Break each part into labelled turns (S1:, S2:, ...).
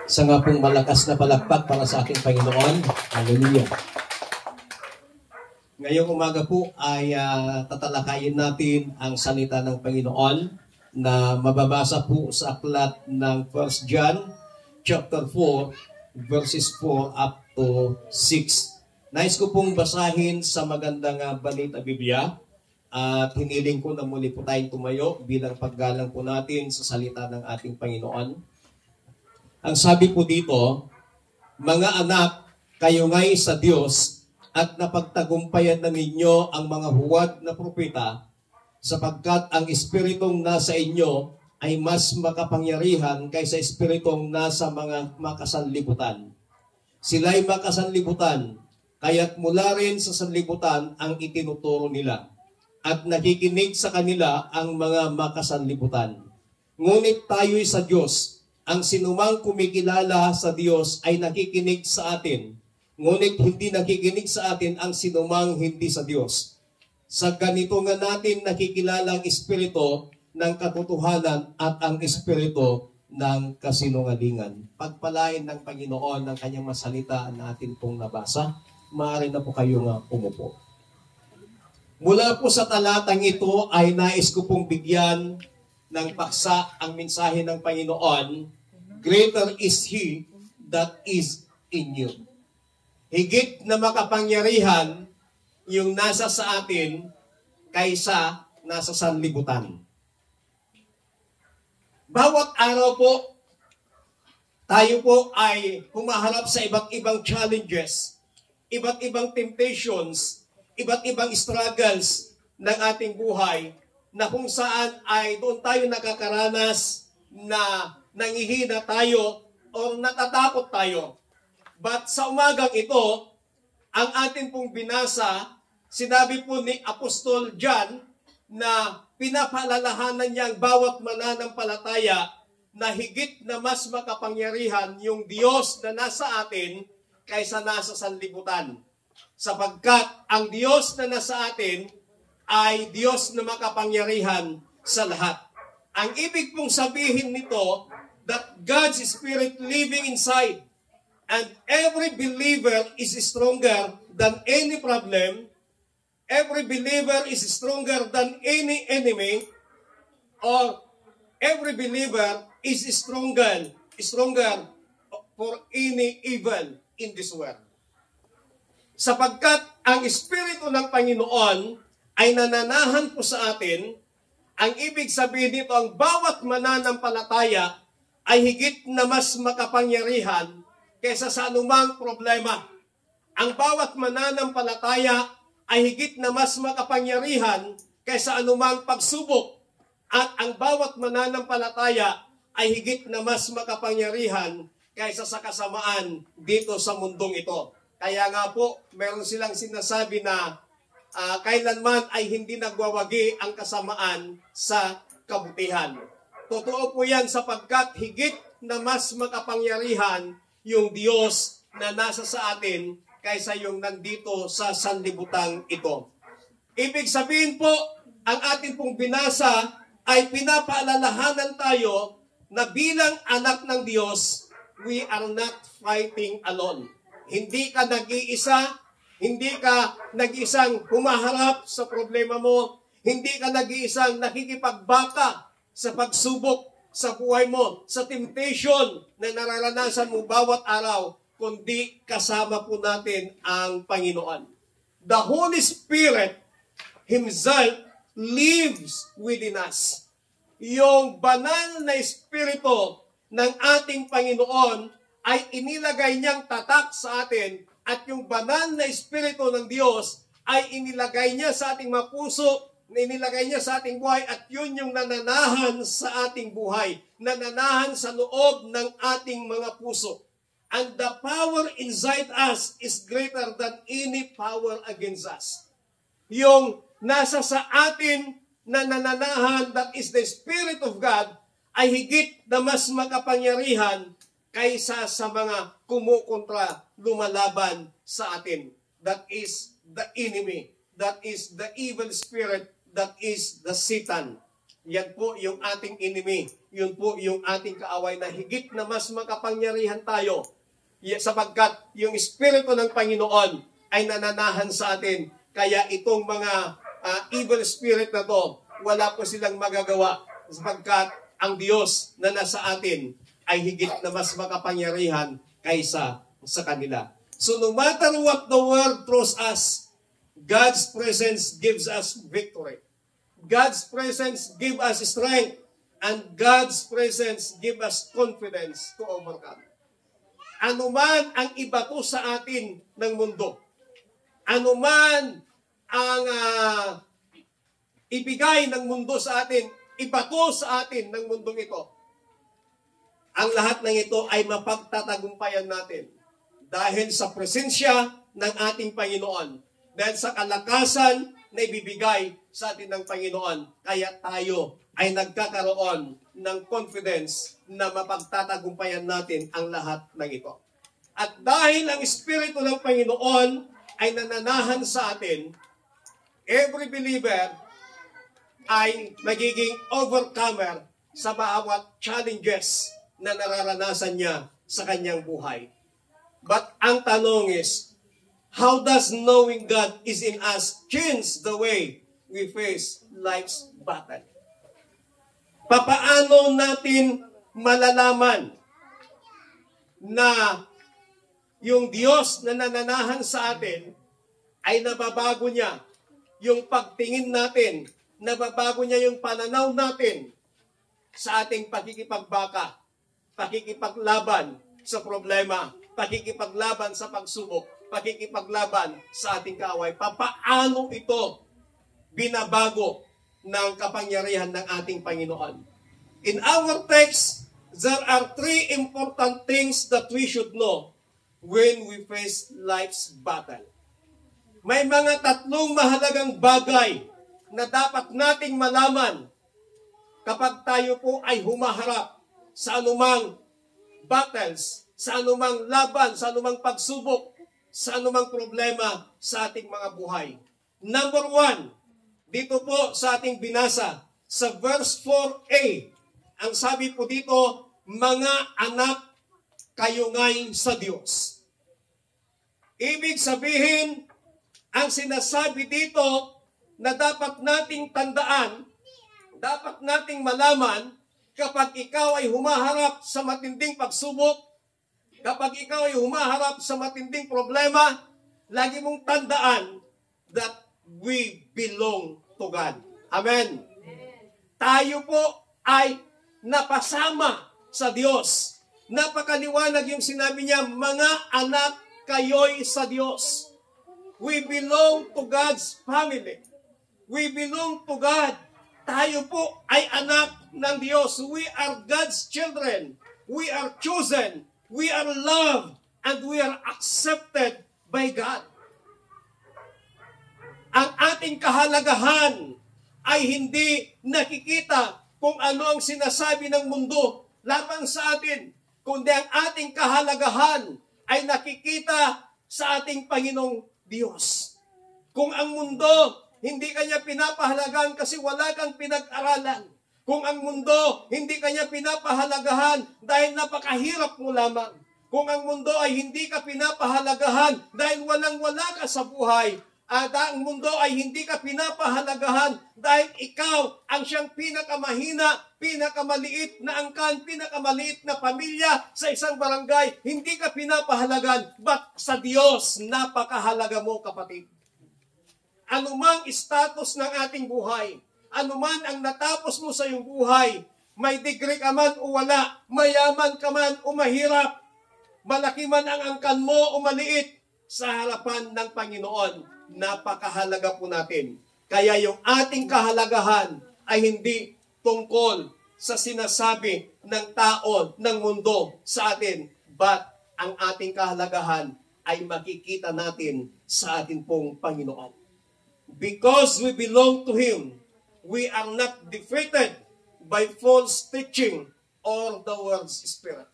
S1: Sa nga pong malakas na palakpak para sa ating Panginoon. Hallelujah. Ngayong umaga po ay tatalakayin natin ang salita ng Panginoon na mababasa po sa aklat ng 1 John chapter 4 verses 4 up to 6. Nais ko pong basahin sa magandang balita Biblia at hiniling ko na muli po tayong tumayo bilang paggalang po natin sa salita ng ating Panginoon. Ang sabi po dito, mga anak, kayo nga'y sa Diyos at napagtagumpayan na ninyo ang mga huwad na propeta, sapagkat ang espiritong nasa inyo ay mas makapangyarihan kaysa espiritong nasa mga makasanlibutan. Sila'y makasanlibutan, kaya't mula rin sa sanlibutan ang itinuturo nila, at nakikinig sa kanila ang mga makasanlibutan. Ngunit tayo'y sa Diyos, ang sinumang kumikilala sa Diyos ay nakikinig sa atin, ngunit hindi nakikinig sa atin ang sinumang hindi sa Diyos. Sa ganito nga natin nakikilala ang espiritu ng katotohanan at ang espiritu ng kasinungalingan. Pagpalain ng Panginoon ng kanyang masalita na atin pong nabasa, maaari na po kayong umupo. Mula po sa talatang ito ay nais ko pong bigyan ng paksa ang mensahe ng Panginoon, greater is He that is in you. Higit na makapangyarihan yung nasa sa atin kaysa nasa sanlibutan. Bawat araw po, tayo po ay humaharap sa iba't ibang challenges, iba't ibang temptations, iba't ibang struggles ng ating buhay na kung saan ay doon tayo nakakaranas na nangihina tayo o natatakot tayo. But sa umagang ito, ang ating pong binasa, sinabi po ni Apostol John na pinapaalalahanan niya ang bawat mananampalataya na higit na mas makapangyarihan yung Diyos na nasa atin kaysa nasa sanlibutan. Sapagkat ang Diyos na nasa atin ay Diyos na makapangyarihan sa lahat. Ang ibig pong sabihin nito, that God's Spirit living inside, and every believer is stronger than any problem. Every believer is stronger than any enemy. Or every believer is stronger for any evil in this world. Sapagkat ang Espiritu ng Panginoon ay nananahan po sa atin, ang ibig sabihin nito, ang bawat mananampalataya ay higit na mas makapangyarihan kaysa sa anumang problema. Ang bawat mananampalataya ay higit na mas makapangyarihan kaysa anumang pagsubok. At ang bawat mananampalataya ay higit na mas makapangyarihan kaysa sa kasamaan dito sa mundong ito. Kaya nga po, meron silang sinasabi na kailanman ay hindi nagwawagi ang kasamaan sa kabutihan. Totoo po yan sapagkat higit na mas makapangyarihan yung Diyos na nasa sa atin kaysa yung nandito sa sanlibutang ito. Ibig sabihin po, ang ating pong binasa ay pinapaalalahanan tayo na bilang anak ng Diyos, we are not fighting alone. Hindi ka nag-iisa, hindi ka nag-iisang humaharap sa problema mo, hindi ka nag-iisang nakikipagbaka sa pagsubok sa buhay mo, sa temptation na nararanasan mo bawat araw, kundi kasama po natin ang Panginoon. The Holy Spirit Himself lives within us. Yung banal na Espiritu ng ating Panginoon ay inilagay niyang tatak sa atin at yung banal na Espiritu ng Diyos ay inilagay niya sa ating mga puso, na inilagay niya sa ating buhay at yun yung nananahan sa ating buhay, nananahan sa loob ng ating mga puso. And the power inside us is greater than any power against us. Yung nasa sa atin na nananahan, that is the Spirit of God, ay higit na mas makapangyarihan kaysa sa mga kumukontra, lumalaban sa atin. That is the enemy. That is the evil spirit. That is the Satan. Yan po yung ating enemy. yun po yung ating kaaway na higit na mas makapangyarihan tayo sapagkat yung Espiritu ng Panginoon ay nananahan sa atin. Kaya itong mga evil spirit na to, wala po silang magagawa sapagkat ang Diyos na nasa atin ay higit na mas makapangyarihan kaysa sa kanila. So no matter what the world throws us, God's presence gives us victory. God's presence gives us strength. And God's presence gives us confidence to overcome. Ano man ang ibato sa atin ng mundo, ano man ang ibigay ng mundo sa atin, ibato sa atin ng mundong ito, ang lahat ng ito ay mapagtatagumpayan natin dahil sa presensya ng ating Panginoon, dahil sa kalakasan na ibibigay sa atin ng Panginoon. Kaya tayo ay nagkakaroon ng confidence na mapagtatagumpayan natin ang lahat ng ito. At dahil ang Espiritu ng Panginoon ay nananahan sa atin, every believer ay magiging overcomer sa bawat challenges na nararanasan niya sa kanyang buhay. But ang tanong is, how does knowing God is in us change the way we face life's battle? Papaano natin malalaman na yung Diyos na nananahan sa atin ay nababago niya yung pagtingin natin, nababago niya yung pananaw natin sa ating pakikipagbaka, pakikipaglaban sa problema, pakikipaglaban sa pagsubok, pakikipaglaban sa ating kaaway. Papaano ito binabago ng kapangyarihan ng ating Panginoon? In our text, there are three important things that we should know when we face life's battle. May mga tatlong mahalagang bagay na dapat nating malaman kapag tayo po ay humaharap sa anumang battles, sa anumang laban, sa anumang pagsubok, sa anumang problema sa ating mga buhay. Number one, dito po sa ating binasa, sa verse 4a, ang sabi po dito, mga anak kayo ngay sa Diyos. Ibig sabihin, ang sinasabi dito na dapat nating tandaan, dapat nating malaman, kapag ikaw ay humaharap sa matinding pagsubok, kapag ikaw ay humaharap sa matinding problema, lagi mong tandaan that we belong to God. Amen. Tayo po ay napasama sa Diyos. Napakaliwanag yung sinabi niya, mga anak kayo'y sa Diyos. We belong to God's family. We belong to God. Tayo po ay anak ng Diyos. We are God's children. We are chosen. We are loved. And we are accepted by God. Ang ating kahalagahan ay hindi nakikita kung ano ang sinasabi ng mundo laban sa atin, kundi ang ating kahalagahan ay nakikita sa ating Panginoong Diyos. Kung ang mundo hindi kanya pinapahalagahan kasi wala kang pinag-aralan, kung ang mundo hindi kanya pinapahalagahan dahil napakahirap mo lamang, kung ang mundo ay hindi ka pinapahalagahan dahil walang-wala ka sa buhay, at ang mundo ay hindi ka pinapahalagahan dahil ikaw ang siyang pinakamahina, pinakamaliit na angkan, pinakamaliit na pamilya sa isang barangay, hindi ka pinapahalagahan, but sa Diyos, napakahalaga mo, kapatid. Anumang status ng ating buhay, anuman ang natapos mo sa iyong buhay, may degree ka man o wala, mayaman ka man o mahirap, malaki man ang angkan mo o maliit, sa harapan ng Panginoon, napakahalaga po natin. Kaya yung ating kahalagahan ay hindi tungkol sa sinasabi ng tao, ng mundo sa atin, but ang ating kahalagahan ay makikita natin sa atin pong Panginoon. Because we belong to Him, we are not defeated by false teaching or the world's spirit.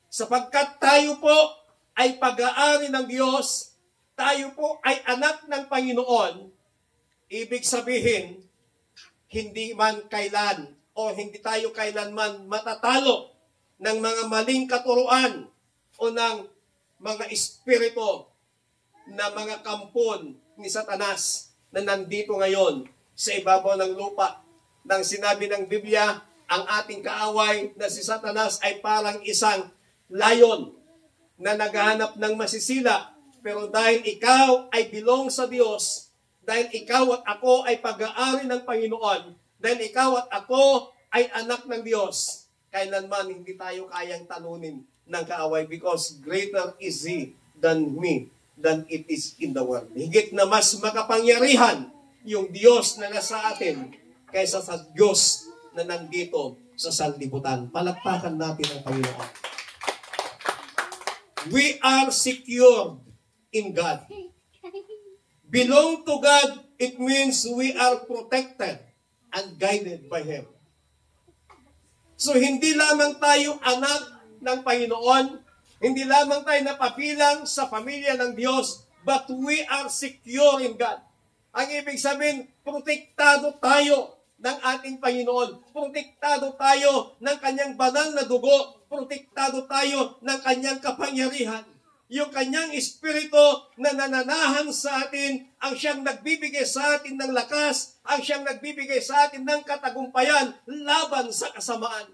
S1: Sapagkat tayo po ay pag-aari ng Diyos, tayo po ay anak ng Panginoon, ibig sabihin, hindi man kailan o o hindi tayo kailanman matatalo ng mga maling katuruan o ng mga espiritu na mga kampon ni Satanas na nandito ngayon sa ibabaw ng lupa. Nang sinabi ng Biblia, ang ating kaaway na si Satanas ay parang isang lion na naghahanap ng masisila. Pero dahil ikaw ay belong sa Diyos, dahil ikaw at ako ay pag-aari ng Panginoon, dahil ikaw at ako ay anak ng Diyos, kailanman hindi tayo kayang talunin ng kaaway because greater is He than me, than it is in the world. Higit na mas makapangyarihan yung Diyos na nasa atin kaysa sa Diyos na nandito sa sanlibutan. Palakpakan natin ang Panginoon. We are secured in God. Belong to God, it means we are protected and guided by Him. So hindi lamang tayo anak ng Panginoon, hindi lamang tayo napapilang sa pamilya ng Diyos, but we are secure in God. Ang ibig sabihin, protektado tayo ng ating Panginoon. Protektado tayo ng kanyang banal na dugo. Protektado tayo ng kanyang kapangyarihan. Yung kanyang espiritu na nananahan sa atin, ang siyang nagbibigay sa atin ng lakas, ang siyang nagbibigay sa atin ng katagumpayan laban sa kasamaan.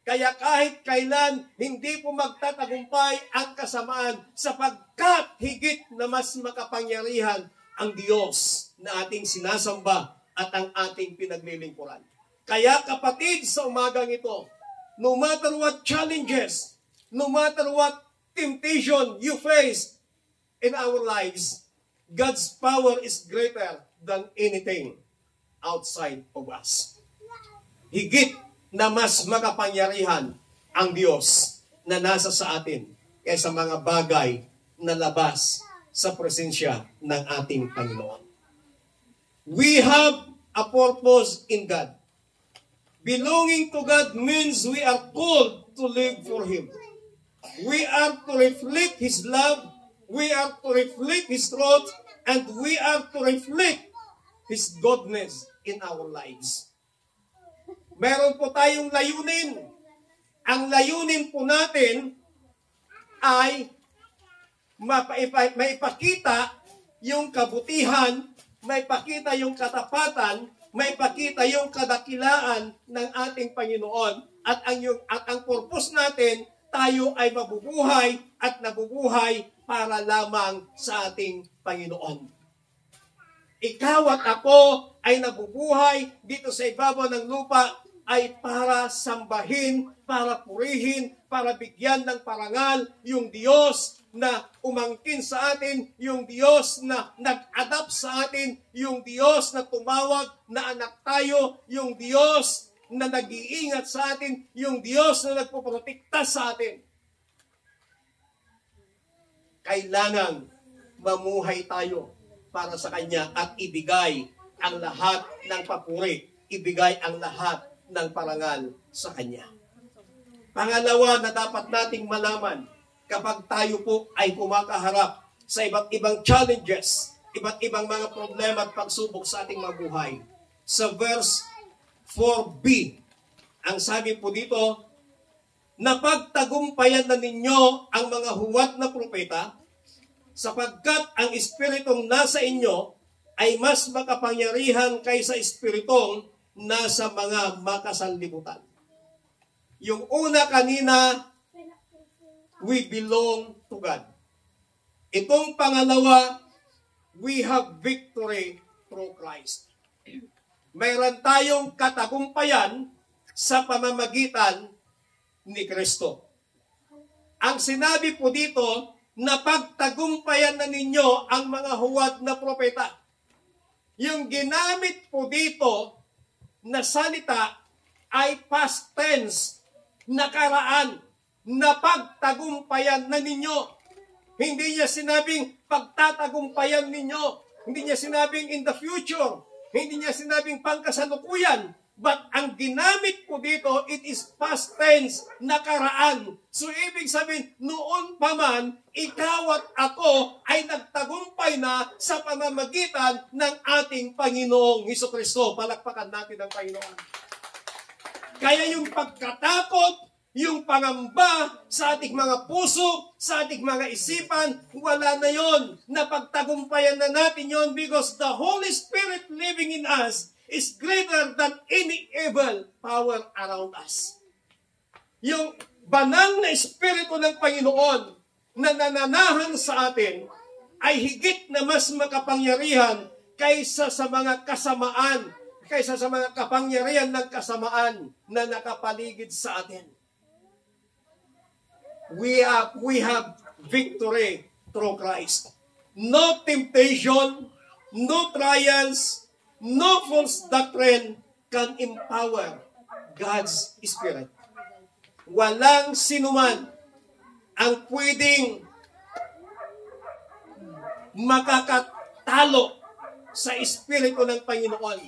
S1: Kaya kahit kailan, hindi po magtatagumpay ang kasamaan sapagkat higit na mas makapangyarihan ang Diyos na ating sinasamba at ang ating pinaglilingkuran. Kaya kapatid, sa umagang ito, no matter what challenges, no matter what temptation you face in our lives, God's power is greater than anything outside of us. Higit na mas makapangyarihan ang Diyos na nasa sa atin kaysa mga bagay na labas sa presensya ng ating Panginoon. We have a purpose in God. Belonging to God means we are called to live for Him. We are to reflect His love, we are to reflect His truth, and we are to reflect His goodness in our lives. Meron po tayong layunin. Ang layunin po natin ay maipakita yung kabutihan, maipakita yung katapatan, maipakita yung kadakilaan ng ating Panginoon at ang purpose natin, tayo ay mabubuhay at nabubuhay para lamang sa ating Panginoon. Ikaw at ako ay nabubuhay dito sa ibabaw ng lupa ay para sambahin, para purihin, para bigyan ng parangal yung Diyos na umangkin sa atin, yung Diyos na nag-adapt sa atin, yung Diyos na tumawag na anak tayo, yung Diyos na nag-iingat sa atin, yung Diyos na nagpoprotekta sa atin. Kailangan mamuhay tayo para sa Kanya at ibigay ang lahat ng papuri, ibigay ang lahat ng parangal sa Kanya. Pangalawa na dapat nating malaman, kapag tayo po ay kumakaharap sa iba't ibang challenges, iba't ibang mga problema at pagsubok sa ating mabuhay. Sa verse 4b, ang sabi po dito, napagtagumpayan na ninyo ang mga huwad na propeta, sapagkat ang espiritong nasa inyo ay mas makapangyarihan kaysa espiritong nasa mga makasanlibutan. Yung una kanina, we belong to God. Itong pangalawa, we have victory through Christ. Mayroon tayong katagumpayan sa pamamagitan ni Kristo. Ang sinabi po dito, napagtagumpayan na ninyo ang mga huwad na propeta. Yung ginamit po dito na salita ay past tense, nakaraan, napagtagumpayan na ninyo. Hindi niya sinabing pagtatagumpayan ninyo. Hindi niya sinabing in the future. Hindi niya sinabing pangkasalukuyan. But ang ginamit po dito, it is past tense, nakaraan. So ibig sabihin, noon pa man, ikaw at ako ay nagtagumpay na sa pamamagitan ng ating Panginoong Hesukristo. Palakpakan natin ang Panginoon. Kaya yung pagkatakot, yung pangamba sa ating mga puso, sa ating mga isipan, wala na yon. Napagtagumpayan na natin yon because the Holy Spirit living in us is greater than any evil power around us. Yung banal na Espiritu ng Panginoon na nananahan sa atin ay higit na mas makapangyarihan kaysa sa mga kasamaan, kaysa sa mga kapangyarihan ng kasamaan na nakapaligid sa atin. We have victory through Christ. No temptation, no trials, no false doctrine can empower God's Spirit. Walang sinuman ang pwedeng makakatalo sa Espiritu ng Panginoon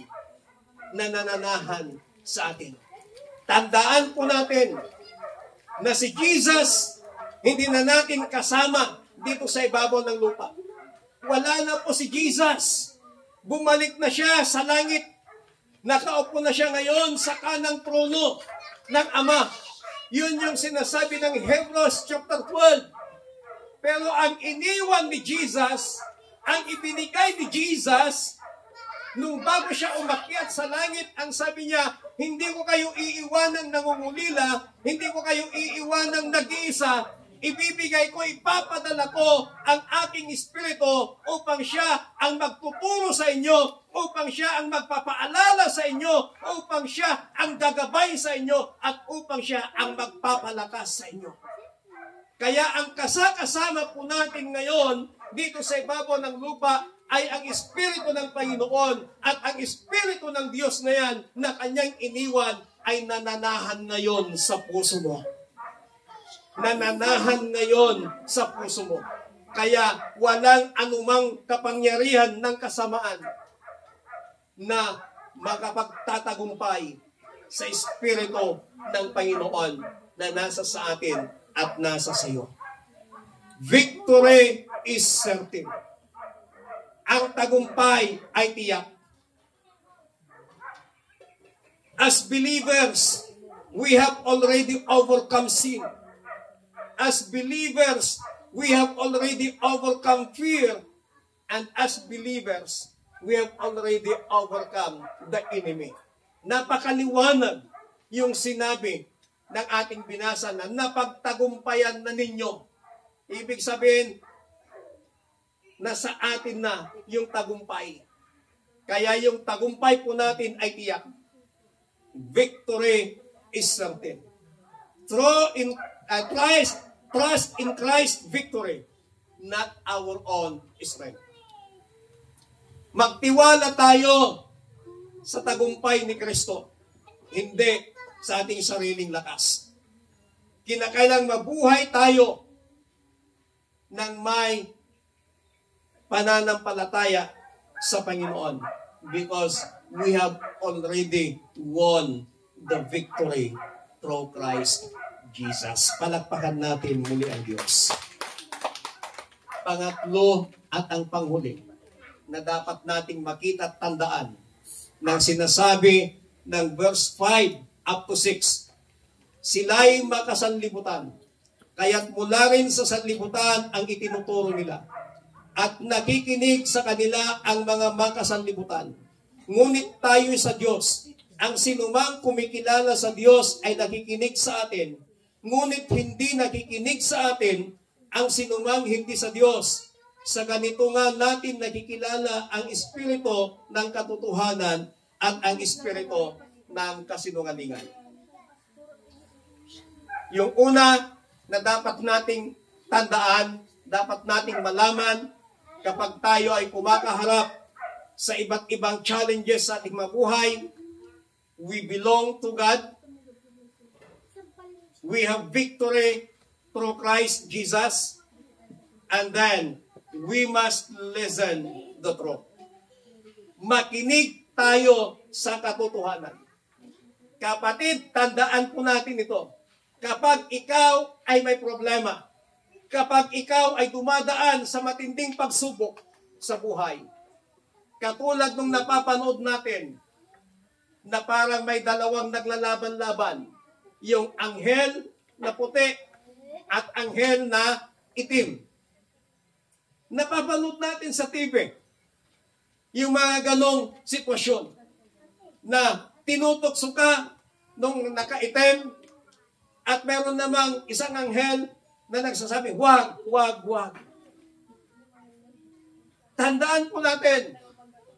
S1: na nananahan sa atin. Tandaan po natin na si Jesus, hindi na natin kasama dito sa ibabaw ng lupa. Wala na po si Jesus. Bumalik na siya sa langit. Nakaupo na siya ngayon sa kanang trono ng Ama. Yun yung sinasabi ng Hebrews chapter 12. Pero ang iniwan ni Jesus, ang ibinigay ni Jesus, nung bago siya umakyat sa langit, ang sabi niya, hindi ko kayo iiwanang nangungulila, hindi ko kayo iiwanang nag-iisa, ibibigay ko, ipapadala ko ang aking Espiritu upang siya ang magtuturo sa inyo, upang siya ang magpapaalala sa inyo, upang siya ang gagabay sa inyo, at upang siya ang magpapalakas sa inyo. Kaya ang kasakasama po natin ngayon dito sa ibabaw ng lupa ay ang Espiritu ng Panginoon, at ang Espiritu ng Diyos na yan na kanyang iniwan ay nananahan ngayon sa puso mo. Nananahan ngayon sa puso mo. Kaya walang anumang kapangyarihan ng kasamaan na makapagtatagumpay sa Espiritu ng Panginoon na nasa sa atin at nasa sa iyo. Victory is certain. Ang tagumpay ay tiyak. As believers, we have already overcome sin. As believers, we have already overcome fear. And as believers, we have already overcome the enemy. Napakaliwanag yung sinabi ng ating binasa na napagtagumpayan na ninyo. Ibig sabihin, nasa atin na yung tagumpay. Kaya yung tagumpay po natin ay tiyak. Victory is certain. Trust in Christ victory, not our own strength. Magtiwala tayo sa tagumpay ni Kristo, hindi sa ating sariling lakas. Kinakailang mabuhay tayo ng may pananampalataya sa Panginoon because we have already won the victory through Christ Jesus. Palakpakan natin muli ang Diyos. Pangatlo at ang panghuli na dapat nating makita at tandaan ng sinasabi ng verse 5 up to 6. Sila'y makasanlibutan, kaya't mula rin sa sanlibutan ang itinuturo nila. At nakikinig sa kanila ang mga makasanlibutan. Ngunit tayo sa Diyos, ang sinumang kumikilala sa Diyos ay nakikinig sa atin. Ngunit hindi nakikinig sa atin ang sinumang hindi sa Diyos. Sa ganito nga natin nakikilala ang Espiritu ng katotohanan at ang Espiritu ng kasinungalingan. Yung una na dapat nating tandaan, dapat nating malaman, kapag tayo ay kumakaharap sa iba't ibang challenges sa ating mabuhay, we belong to God. We have victory through Christ Jesus. And then, we must listen the truth. Makinig tayo sa katotohanan. Kapatid, tandaan po natin ito. Kapag ikaw ay may problema, kapag ikaw ay dumadaan sa matinding pagsubok sa buhay, katulad nung napapanood natin na parang may dalawang naglalaban-laban. Yung anghel na puti at anghel na itim. Napapanood natin sa TV yung mga ganong sitwasyon na tinutokso ka nung nakaitim at meron namang isang anghel na nagsasabi, wag, wag, wag. Tandaan po natin,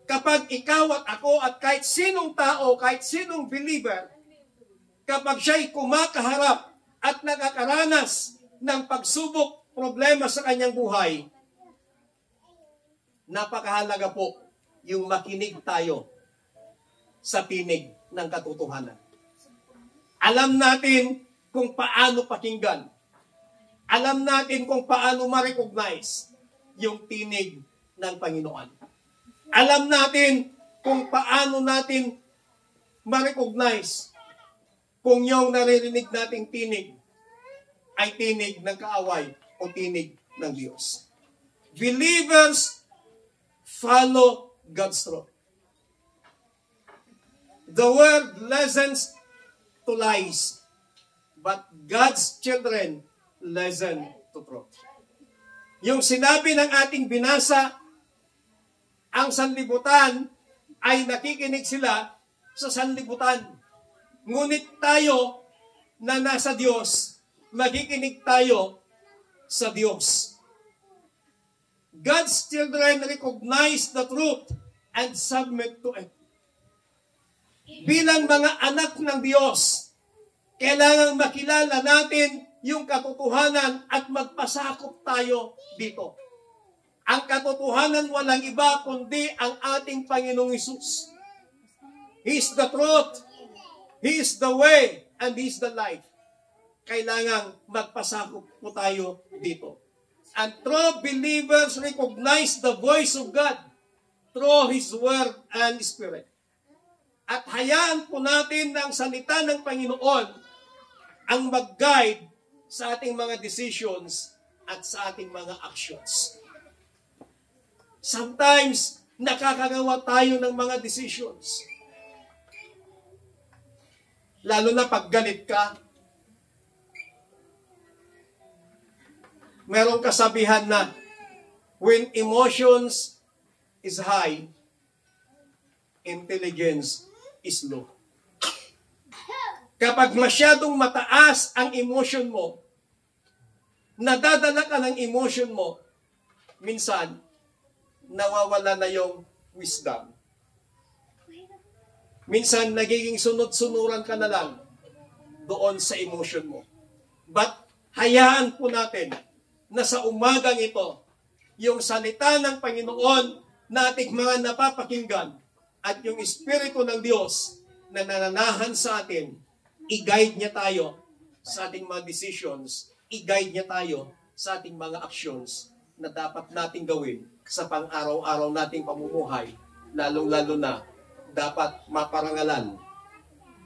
S1: kapag ikaw at ako at kahit sinong tao, kahit sinong believer, kapag siya'y kumakaharap at nakakaranas ng pagsubok, problema sa kanyang buhay, napakahalaga po yung makinig tayo sa tinig ng katotohanan. Alam natin kung paano pakinggan. Alam natin kung paano ma-recognize yung tinig ng Panginoon. Alam natin kung paano natin ma-recognize kung yung naririnig nating tinig ay tinig ng kaaway o tinig ng Diyos. Believers follow God's truth. The world listens to lies, but God's children listen to truth. Yung sinabi ng ating binasa, ang sanlibutan ay nakikinig sila sa sanlibutan. Ngunit tayo na nasa Diyos, makikinig tayo sa Diyos. God's children recognize the truth and submit to it. Bilang mga anak ng Diyos, kailangang makilala natin yung katotohanan at magpasakop tayo dito. Ang katotohanan walang iba kundi ang ating Panginoong Hesus. He is the truth. He is the way and He is the life. Kailangang magpasakop po tayo dito. And true believers recognize the voice of God through His Word and Spirit. At hayaan po natin na ang salita ng Panginoon ang mag-guide sa ating mga decisions at sa ating mga actions. Sometimes, nakakagawa tayo ng mga decisions. Lalo na pag galit ka. Merong kasabihan na, when emotions is high, intelligence is low. Kapag masyadong mataas ang emotion mo, nadadala ka ng emotion mo, minsan, nawawala na yung wisdom. Minsan, nagiging sunod-sunuran ka na lang doon sa emotion mo. But, hayaan po natin na sa umagang ito, yung salita ng Panginoon na ating mga napapakinggan at yung Espiritu ng Diyos na nananahan sa atin, i-guide niya tayo sa ating mga decisions, i-guide niya tayo sa ating mga actions na dapat nating gawin sa pang-araw-araw nating pamumuhay, lalong-lalo na dapat maparangalan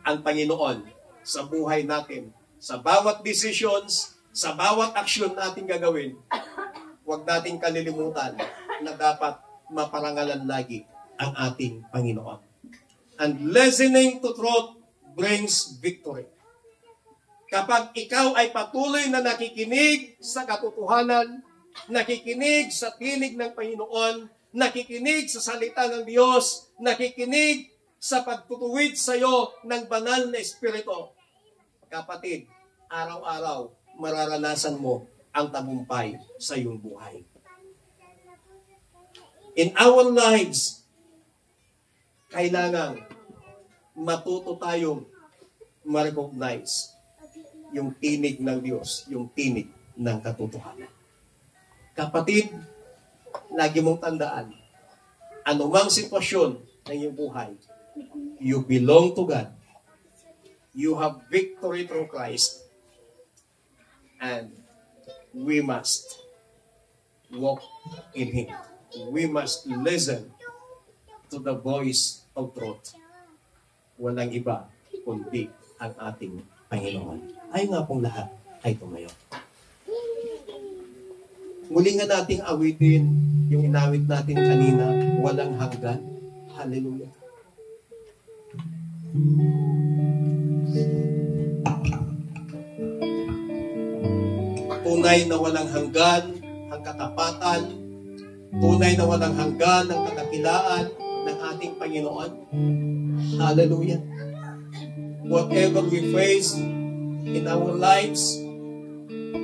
S1: ang Panginoon sa buhay natin. Sa bawat decisions, sa bawat aksyon nating gagawin, huwag nating kalilimutan na dapat maparangalan lagi ang ating Panginoon. And listening to truth brings victory. Kapag ikaw ay patuloy na nakikinig sa katotohanan, nakikinig sa tinig ng Panginoon, nakikinig sa salita ng Diyos, nakikinig sa pagtutuwid sa iyo ng banal na Espiritu, kapatid, araw-araw mararanasan mo ang tagumpay sa iyong buhay. In our lives, kailangan matuto tayong ma-recognize yung tinig ng Diyos, yung tinig ng katotohanan. Kapatid, lagi mong tandaan, anumang sitwasyon ng iyong buhay, you belong to God. You have victory through Christ. And we must walk in Him. We must listen to the voice of truth. Walang iba kundi ang ating Panginoon. Ay nga pong lahat ay tumayo. Muli nga nating awitin yung inawit natin kanina, walang hanggan. Hallelujah. Tunay na walang hanggan ang katapatan, tunay na walang hanggan ang kadakilaan ng ating Panginoon. Hallelujah. Whatever we face in our lives,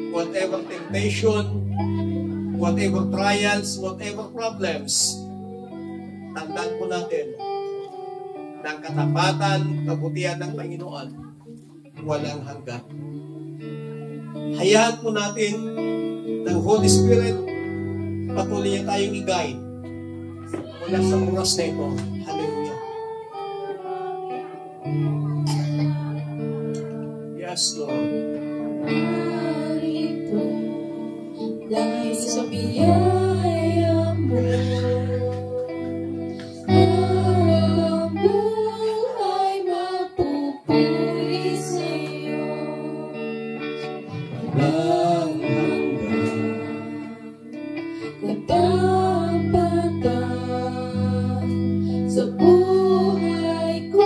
S1: whatever temptation, whatever trials, whatever problems, tandaan po natin na ang katapatan, kabutihan ng Panginoon, walang hanggan. Hayaan po natin ng Holy Spirit, patuloy niya tayong i-guide mula sa oras na ito. Hallelujah. Yes, Lord.
S2: Narito, dahil sa biyaya mo, ang buhay mapupuri sa'yo. Walang hanggan, katapatan sa buhay ko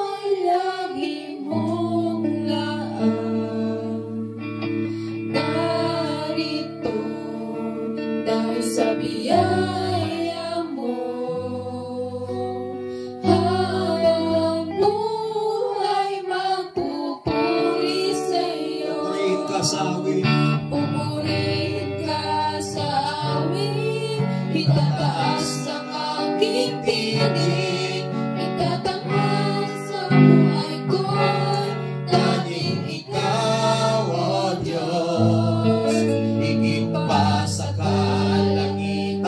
S2: ay lagi mong laan. Narito, dahil sa biyaya mo, habang buhay magpupuri sa'yo.
S1: Purihin ka sa awit.
S2: Pupurihin ka sa awit, itataas ang aking tinig, itatanghal sa buhay ko, tanging ikaw, O Diyos. Higit pa sa kalangitan,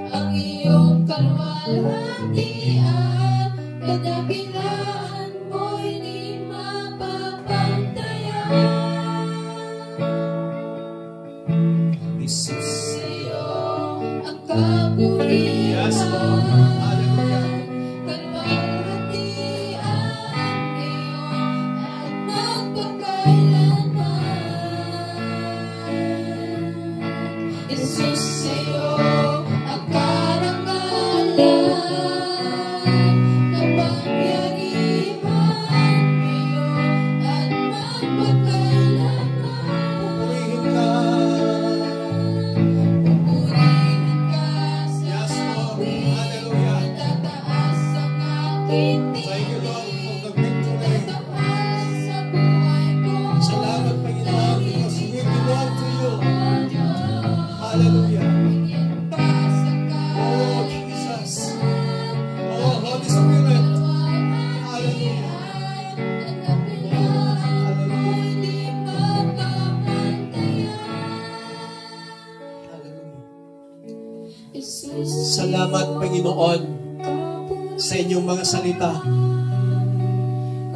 S2: ang iyong kaluwalhatian, kadakilaan mo'y di mapapantayan.
S1: Jesus.
S2: Sa'yo ang kapurihan,
S1: Yes, Lord. Hallelujah.
S2: kalwalhatian ngayon at magpakailanman. Jesus, sa'yo ang karangalan, kapangyarihan ngayon at magpakailanman.
S1: Purihin ka.
S2: Pupurihin ka sa
S1: Yes, Lord.
S2: awit,
S1: Hallelujah.
S2: itataas ang aking
S1: Thank you, Lord,
S2: tinig,
S1: for the victory.
S2: itatanghal sa buhay ko,
S1: Salamat, Panginoon, because we belong to you.
S2: O Diyos.
S1: Hallelujah.
S2: Higit pa sa
S1: Oh, Jesus.
S2: kalangitan,
S1: Oh, Holy Spirit.
S2: kaluwalhatian, kadakilaan mo'y di mapapantayan.
S1: Hallelujah.
S2: Jesus,
S1: Salamat, Panginoon, sa inyong mga salita.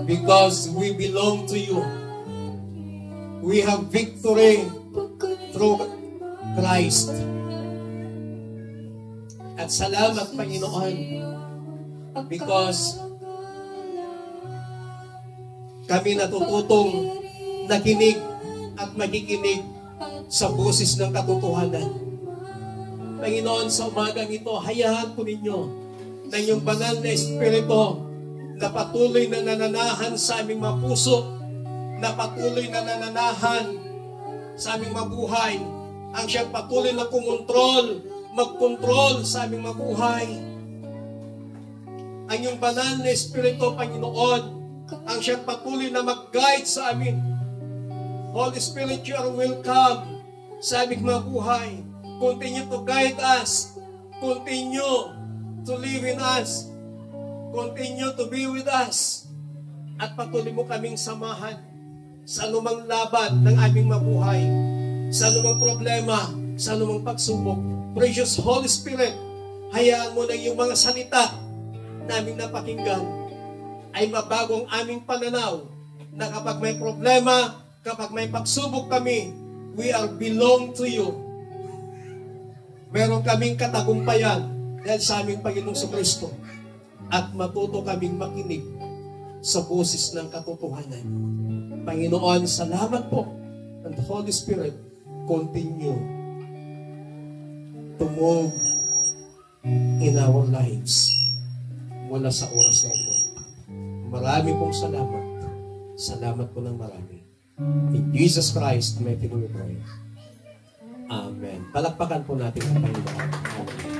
S1: Because we belong to you. We have victory through Christ. At salamat, Panginoon, because kami natututong nakinig at makikinig sa boses ng katotohanan. Panginoon, sa umagang ito, hayaan po ninyo na inyong banal na Espiritu na patuloy na nananahan sa aming mga puso, na patuloy na nananahan sa aming mabuhay, ang siyang patuloy na kumontrol, magkontrol sa aming mabuhay. Ang iyong banal na Espiritu, Panginoon, ang siyang patuloy na mag-guide sa amin. Holy Spirit, you are welcome sa aming mabuhay. Continue to guide us. Continue to live in us. Continue to be with us. At patuloy mo kaming samahan sa anumang laban ng aming mabuhay, sa anumang problema, sa anumang pagsubok. Precious Holy Spirit, hayaan mo na yung mga salita naming napakinggan ay mabagong aming pananaw na kapag may problema, kapag may pagsubok kami, we are belong to you. Meron kaming katagumpayan dahil sa aming Panginoong Kristo at matuto kaming makinig sa boses ng katotohanan. Panginoon, salamat po. And the Holy Spirit, continue to move in our lives mula sa oras na ito. Marami pong salamat. Salamat po ng marami. In Jesus Christ, may pinuli pray. Amen. Palakpakan po natin ang Panginoon. Amen.